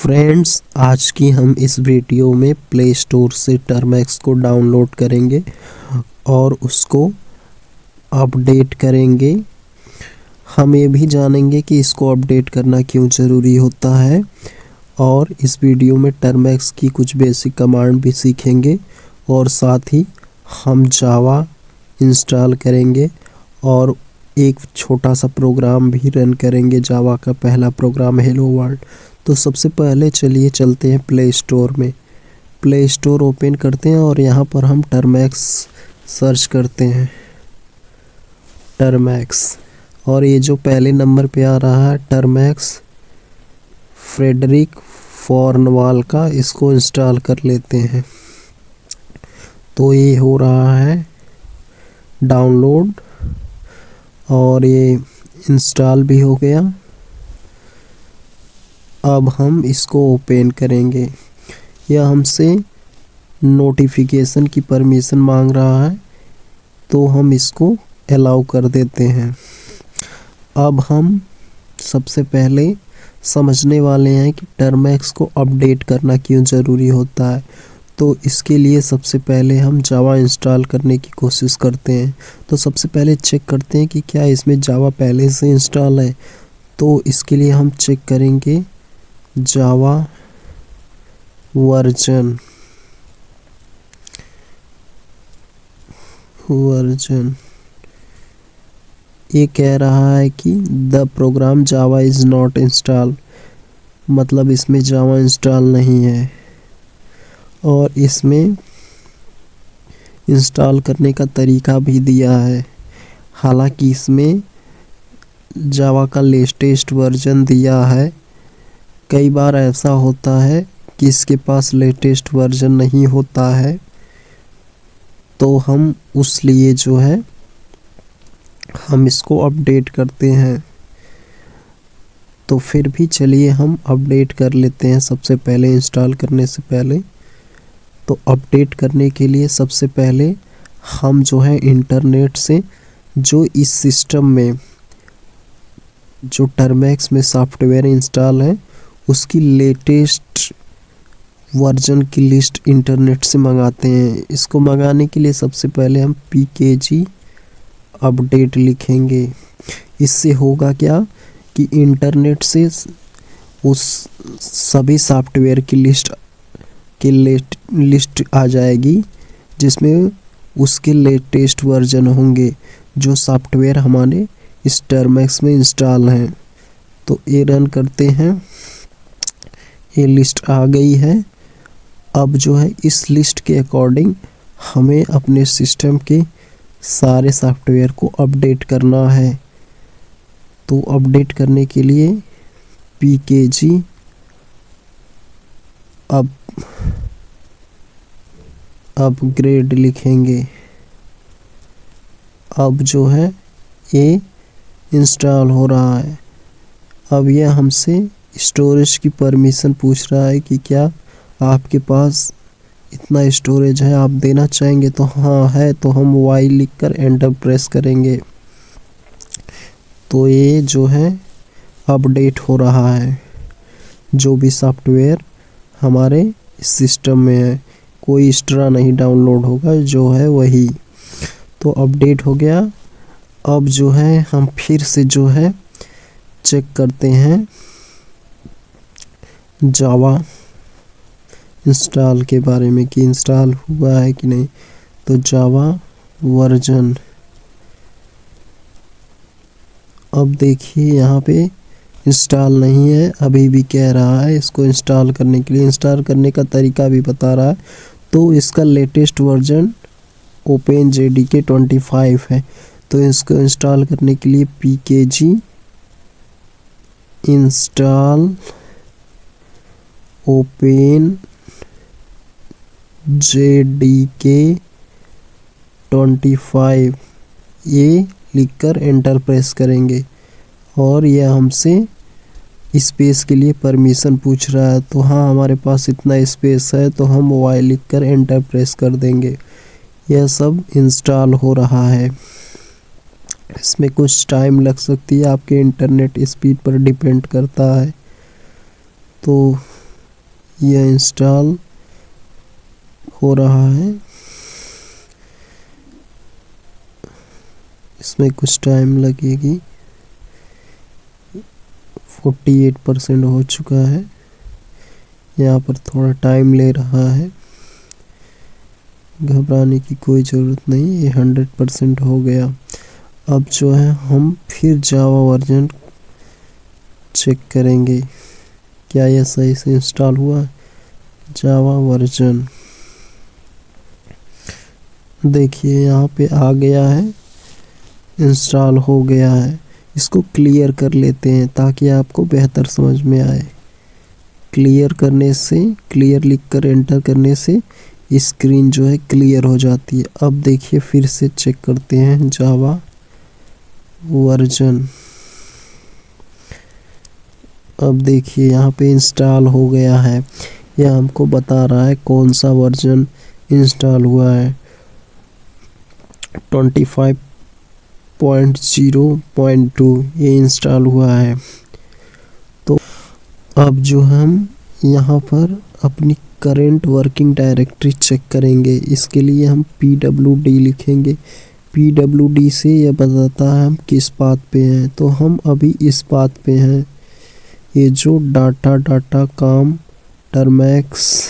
Friends, आज की हम इस वीडियो में प्ले स्टोर से टर्मैक्स को डाउनलोड करेंगे और उसको अपडेट करेंगे। हम ये भी जानेंगे कि इसको अपडेट करना क्यों ज़रूरी होता है और इस वीडियो में टर्मैक्स की कुछ बेसिक कमांड भी सीखेंगे और साथ ही हम जावा इंस्टॉल करेंगे और एक छोटा सा प्रोग्राम भी रन करेंगे। जावा का पहला प्रोग्राम हेलो वर्ल्ड। तो सबसे पहले चलिए चलते हैं प्ले स्टोर में। प्ले स्टोर ओपन करते हैं और यहाँ पर हम टर्मैक्स सर्च करते हैं, टर्मैक्स। और ये जो पहले नंबर पे आ रहा है टर्मैक्स फ्रेडरिक फॉर्नवाल का, इसको इंस्टॉल कर लेते हैं। तो ये हो रहा है डाउनलोड और ये इंस्टॉल भी हो गया। अब हम इसको ओपन करेंगे। यह हमसे नोटिफिकेशन की परमिशन मांग रहा है, तो हम इसको अलाउ कर देते हैं। अब हम सबसे पहले समझने वाले हैं कि टर्मैक्स को अपडेट करना क्यों ज़रूरी होता है। तो इसके लिए सबसे पहले हम जावा इंस्टॉल करने की कोशिश करते हैं। तो सबसे पहले चेक करते हैं कि क्या इसमें जावा पहले से इंस्टॉल है। तो इसके लिए हम चेक करेंगे जावा वर्जन। ये कह रहा है कि the program Java is not install, मतलब इसमें जावा इंस्टॉल नहीं है। और इसमें इंस्टॉल करने का तरीका भी दिया है। हालांकि इसमें जावा का लेटेस्ट वर्जन दिया है। कई बार ऐसा होता है कि इसके पास लेटेस्ट वर्जन नहीं होता है, तो हम उस लिए जो है हम इसको अपडेट करते हैं। तो फिर भी चलिए हम अपडेट कर लेते हैं सबसे पहले, इंस्टॉल करने से पहले। तो अपडेट करने के लिए सबसे पहले हम जो है इंटरनेट से जो इस सिस्टम में जो टर्मैक्स में सॉफ्टवेयर इंस्टॉल है उसकी लेटेस्ट वर्जन की लिस्ट इंटरनेट से मंगाते हैं। इसको मंगाने के लिए सबसे पहले हम pkg अपडेट लिखेंगे। इससे होगा क्या कि इंटरनेट से उस सभी सॉफ्टवेयर की लिस्ट आ जाएगी जिसमें उसके लेटेस्ट वर्जन होंगे जो सॉफ्टवेयर हमारे इस टर्मैक्स में इंस्टॉल हैं। तो ये रन करते हैं। ये लिस्ट आ गई है। अब जो है इस लिस्ट के अकॉर्डिंग हमें अपने सिस्टम के सारे सॉफ्टवेयर को अपडेट करना है। तो अपडेट करने के लिए pkg अपग्रेड लिखेंगे। अब जो है ये इंस्टॉल हो रहा है। अब यह हमसे स्टोरेज की परमिशन पूछ रहा है कि क्या आपके पास इतना स्टोरेज है, आप देना चाहेंगे। तो हाँ है, तो हम y लिखकर एंटर प्रेस करेंगे। तो ये जो है अपडेट हो रहा है। जो भी सॉफ्टवेयर हमारे सिस्टम में है, कोई एक्स्ट्रा नहीं डाउनलोड होगा, जो है वही। तो अपडेट हो गया। अब जो है हम फिर से जो है चेक करते हैं जावा इंस्टॉल के बारे में कि इंस्टॉल हुआ है कि नहीं। तो जावा वर्जन, अब देखिए यहाँ पे इंस्टॉल नहीं है, अभी भी कह रहा है। इसको इंस्टॉल करने के लिए इंस्टॉल करने का तरीका भी बता रहा है। तो इसका लेटेस्ट वर्जन OpenJDK 25 है। तो इसको इंस्टॉल करने के लिए pkg इंस्टॉल OpenJDK 25 ये लिखकर एंटर प्रेस करेंगे। और यह हमसे स्पेस के लिए परमिशन पूछ रहा है। तो हाँ, हमारे पास इतना स्पेस है, तो हम y लिखकर एंटर प्रेस कर देंगे। यह सब इंस्टॉल हो रहा है। इसमें कुछ टाइम लग सकती है, आपके इंटरनेट स्पीड पर डिपेंड करता है। तो यह इंस्टॉल हो रहा है। इसमें कुछ टाइम लगेगी। 48% हो चुका है। यहाँ पर थोड़ा टाइम ले रहा है, घबराने की कोई ज़रूरत नहीं, ये 100% हो गया। अब जो है हम फिर जावा वर्जन चेक करेंगे, क्या यह सही से इंस्टॉल हुआ। जावा वर्जन देखिए यहाँ पे आ गया है, इंस्टॉल हो गया है। इसको क्लियर कर लेते हैं ताकि आपको बेहतर समझ में आए। क्लियर करने से, क्लियर लिख कर एंटर करने से स्क्रीन जो है क्लियर हो जाती है। अब देखिए फिर से चेक करते हैं जावा वर्जन। अब देखिए यहाँ पे इंस्टॉल हो गया है। यह हमको बता रहा है कौन सा वर्जन इंस्टॉल हुआ है। 25.0.2 ये इंस्टॉल हुआ है। तो अब जो हम यहाँ पर अपनी करेंट वर्किंग डायरेक्टरी चेक करेंगे, इसके लिए हम pwd लिखेंगे। pwd से यह बताता है हम किस पाथ पे हैं। तो हम अभी इस पाथ पे हैं। ये जो डाटा काम टर्मैक्स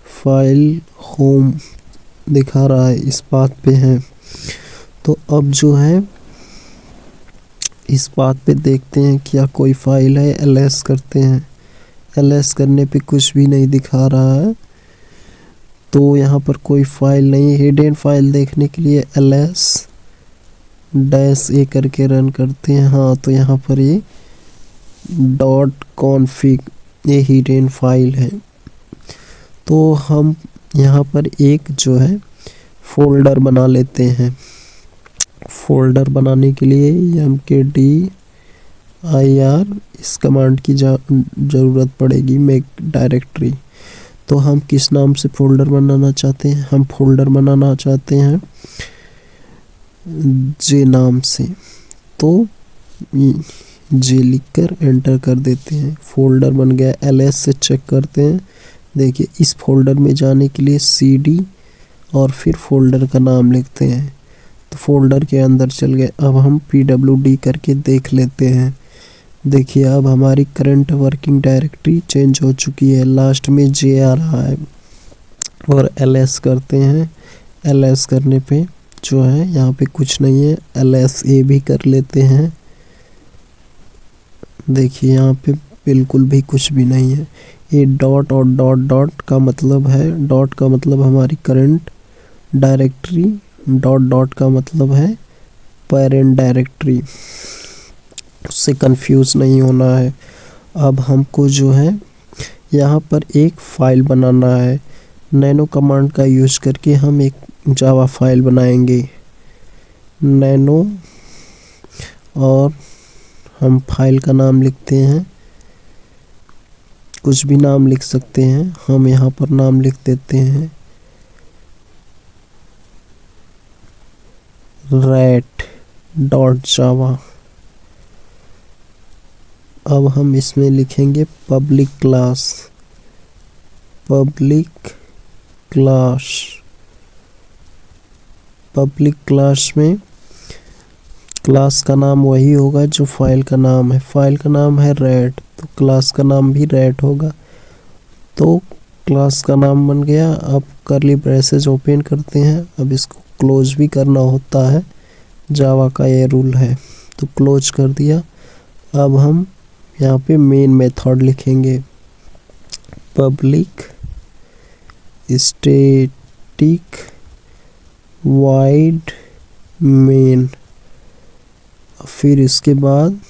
फाइल होम दिखा रहा है, इस पाथ पे हैं। तो अब जो है इस पाथ पे देखते हैं क्या कोई फाइल है। ls करते हैं। ls करने पे कुछ भी नहीं दिखा रहा है, तो यहाँ पर कोई फाइल नहीं। हिडन फाइल देखने के लिए ls-a करके रन करते हैं। हाँ, तो यहाँ पर ये .config ये हिडन फाइल है। तो हम यहाँ पर एक जो है फोल्डर बना लेते हैं। फोल्डर बनाने के लिए mkdir इस कमांड की ज़रूरत पड़ेगी, मेक डायरेक्टरी। तो हम किस नाम से फोल्डर बनाना चाहते हैं। हम फोल्डर बनाना चाहते हैं जे नाम से। तो जे लिखकर एंटर कर देते हैं, फोल्डर बन गया। ls से चेक करते हैं। देखिए इस फोल्डर में जाने के लिए cd और फिर फोल्डर का नाम लिखते हैं, तो फोल्डर के अंदर चल गए। अब हम pwd करके देख लेते हैं। देखिए अब हमारी करंट वर्किंग डायरेक्टरी चेंज हो चुकी है, लास्ट में जे आ रहा है। और ls करते हैं। ls करने पे जो है यहाँ पे कुछ नहीं है। ls-a भी कर लेते हैं। देखिए यहाँ पे बिल्कुल भी कुछ भी नहीं है। ये डॉट और डॉट का मतलब है, डॉट का मतलब हमारी करंट डायरेक्टरी, डॉट का मतलब है पेरेंट डायरेक्टरी। उससे कंफ्यूज नहीं होना है। अब हमको जो है यहाँ पर एक फ़ाइल बनाना है। नैनो कमांड का यूज़ करके हम एक जावा फाइल बनाएंगे। नैनो, और हम फाइल का नाम लिखते हैं, कुछ भी नाम लिख सकते हैं। हम यहाँ पर नाम लिख देते हैं rat.java। अब हम इसमें लिखेंगे पब्लिक क्लास। पब्लिक क्लास में क्लास का नाम वही होगा जो फाइल का नाम है। फाइल का नाम है rat, तो क्लास का नाम भी rat होगा। तो क्लास का नाम बन गया। अब कर्ली ब्रेसेस ओपन करते हैं। अब इसको क्लोज भी करना होता है, जावा का ये रूल है। तो क्लोज कर दिया। अब हम यहाँ पे मेन मेथड लिखेंगे, पब्लिक स्टैटिक वाइड मेन। फिर इसके बाद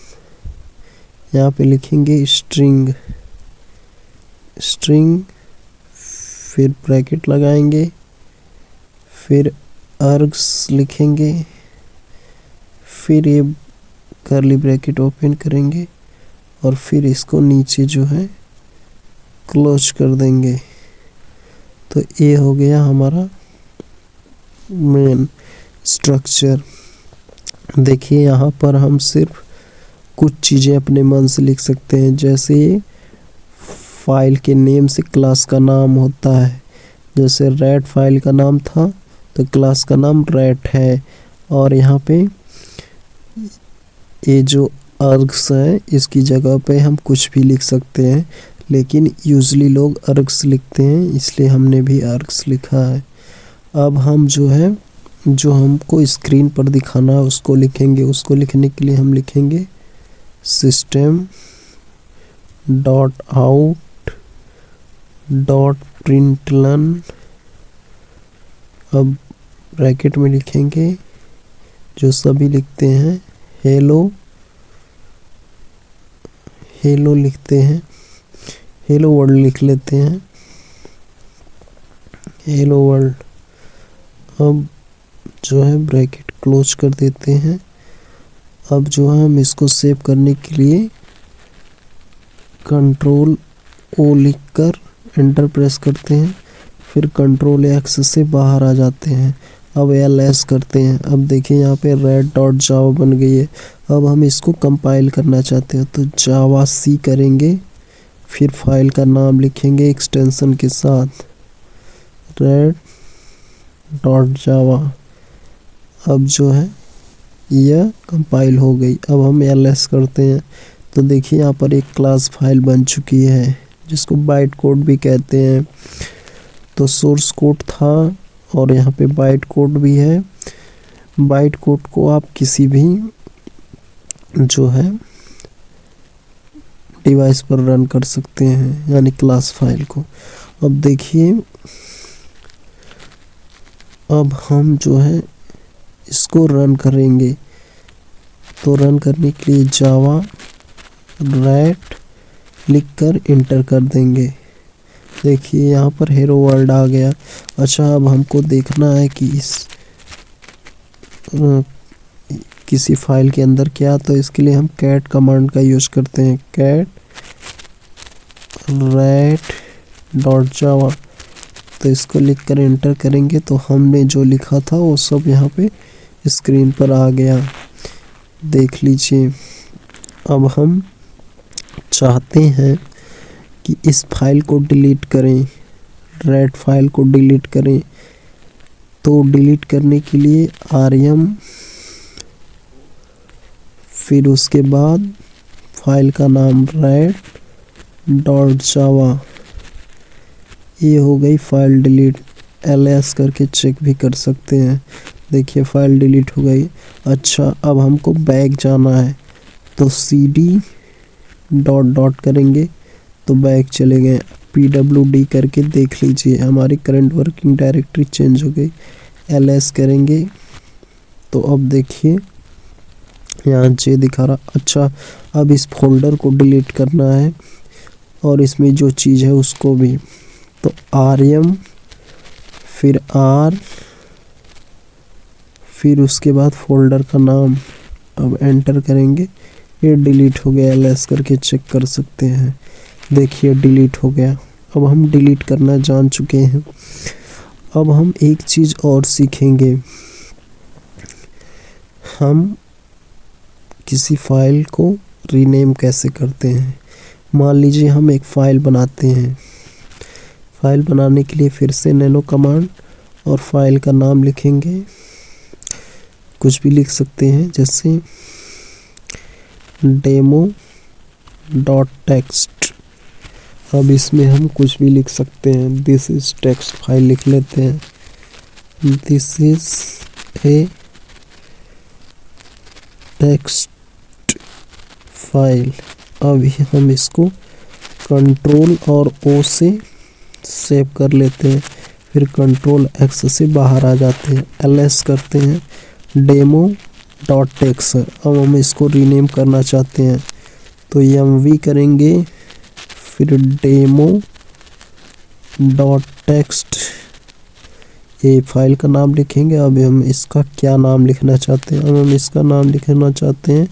यहाँ पे लिखेंगे स्ट्रिंग, फिर ब्रैकेट लगाएंगे, फिर आर्ग्स लिखेंगे, फिर ये कर्ली ब्रैकेट ओपन करेंगे और फिर इसको नीचे जो है क्लोज कर देंगे। तो ये हो गया हमारा मेन स्ट्रक्चर। देखिए यहाँ पर हम सिर्फ कुछ चीज़ें अपने मन से लिख सकते हैं, जैसे फाइल के नेम से क्लास का नाम होता है। जैसे रैट फाइल का नाम था तो क्लास का नाम रैट है। और यहाँ पे ये जो आर्ग्स है इसकी जगह पे हम कुछ भी लिख सकते हैं, लेकिन यूजली लोग आर्ग्स लिखते हैं, इसलिए हमने भी आर्ग्स लिखा है। अब हम जो हमको स्क्रीन पर दिखाना है उसको लिखेंगे। उसको लिखने के लिए हम लिखेंगे system dot out dot println. अब ब्रैकेट में लिखेंगे जो सभी लिखते हैं हेलो लिखते हैं, हेलो वर्ल्ड लिख लेते हैं, हेलो वर्ल्ड। अब जो है ब्रैकेट क्लोज कर देते हैं। अब जो है हम इसको सेव करने के लिए कंट्रोल ओ लिखकर एंटर प्रेस करते हैं, फिर कंट्रोल एक्स से बाहर आ जाते हैं। अब ls करते हैं। अब देखिए यहाँ पे red.java बन गई है। अब हम इसको कंपाइल करना चाहते हैं तो जावा सी करेंगे, फिर फाइल का नाम लिखेंगे एक्सटेंशन के साथ red.java। अब जो है यह कंपाइल हो गई। अब हम ls करते हैं तो देखिए यहाँ पर एक क्लास फाइल बन चुकी है जिसको बाइट कोड भी कहते हैं। तो सोर्स कोड था और यहाँ पे बाइट कोड भी है। बाइट कोड को आप किसी भी जो है डिवाइस पर रन कर सकते हैं, यानी क्लास फाइल को। अब देखिए अब हम जो है इसको रन करेंगे तो रन करने के लिए जावा रैट लिखकर इंटर कर देंगे। देखिए यहाँ पर हेलो वर्ल्ड आ गया। अच्छा, अब हमको देखना है कि इस किसी फाइल के अंदर क्या, तो इसके लिए हम कैट कमांड का यूज करते हैं, कैट rat.java। तो इसको लिखकर एंटर करेंगे तो हमने जो लिखा था वो सब यहाँ पे स्क्रीन पर आ गया, देख लीजिए। अब हम चाहते हैं कि इस फाइल को डिलीट करें, रैट फाइल को डिलीट करें। तो डिलीट करने के लिए rm, फिर उसके बाद फाइल का नाम rat.java। ये हो गई फाइल डिलीट। ls करके चेक भी कर सकते हैं। देखिए फाइल डिलीट हो गई। अच्छा, अब हमको बैक जाना है तो cd डॉट करेंगे तो बैक चले गए। pwd करके देख लीजिए हमारी करंट वर्किंग डायरेक्टरी चेंज हो गई। ls करेंगे तो अब देखिए यहाँ j दिखा रहा। अच्छा, अब इस फोल्डर को डिलीट करना है और इसमें जो चीज़ है उसको भी। तो rm फिर r फिर उसके बाद फोल्डर का नाम। अब एंटर करेंगे, ये डिलीट हो गया। ls करके चेक कर सकते हैं, देखिए डिलीट हो गया। अब हम डिलीट करना जान चुके हैं। अब हम एक चीज़ और सीखेंगे। हम किसी फाइल को रीनेम कैसे करते हैं। मान लीजिए हम एक फ़ाइल बनाते हैं। फाइल बनाने के लिए फिर से नैनो कमांड और फाइल का नाम लिखेंगे, कुछ भी लिख सकते हैं, जैसे demo.txt। अब इसमें हम कुछ भी लिख सकते हैं। दिस इज टेक्स्ट फाइल लिख लेते हैं, this is a text file. अभी हम इसको कंट्रोल और ओ से सेव कर लेते हैं, फिर कंट्रोल एक्स से बाहर आ जाते हैं। ls करते हैं demo.txt। अब हम इसको रीनेम करना चाहते हैं तो mv करेंगे, फिर demo.txt ये फाइल का नाम लिखेंगे। अब हम इसका क्या नाम लिखना चाहते हैं। अब हम इसका नाम लिखना चाहते हैं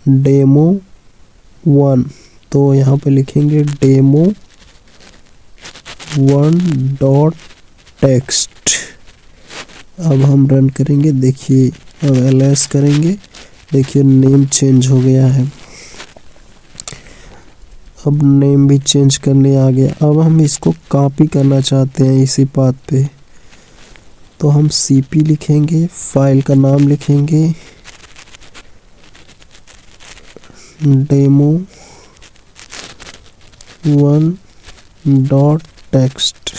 demo1। तो यहाँ पे लिखेंगे demo1.txt। अब हम रन करेंगे, देखिए अब ls करेंगे, देखिए नेम चेंज हो गया है। अब नेम भी चेंज करने आ गया। अब हम इसको कॉपी करना चाहते हैं इसी पाथ पे, तो हम cp लिखेंगे, फाइल का नाम लिखेंगे demo1.txt।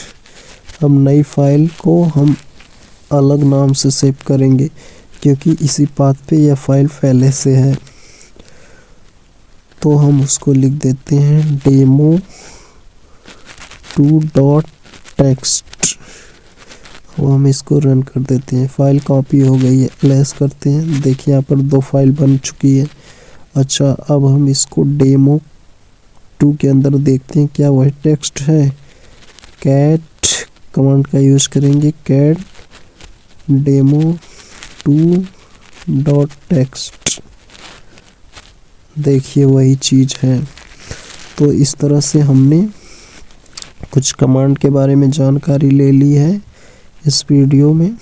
अब नई फाइल को हम अलग नाम से सेव करेंगे क्योंकि इसी पाथ पे यह फाइल पहले से है, तो हम उसको लिख देते हैं demo2.txt। अब हम इसको रन कर देते हैं, फाइल कॉपी हो गई है। एलएस करते हैं, देखिए यहाँ पर 2 फाइल बन चुकी है। अच्छा, अब हम इसको demo2 के अंदर देखते हैं क्या वही टेक्स्ट है। कैट कमांड का यूज करेंगे, कैट demo2.txt। देखिए वही चीज़ है। तो इस तरह से हमने कुछ कमांड के बारे में जानकारी ले ली है इस वीडियो में।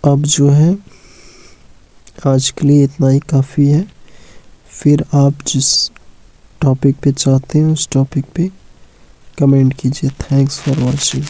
अब जो है आज के लिए इतना ही काफ़ी है। फिर आप जिस टॉपिक पे चाहते हैं उस टॉपिक पे कमेंट कीजिए। Thanks for watching.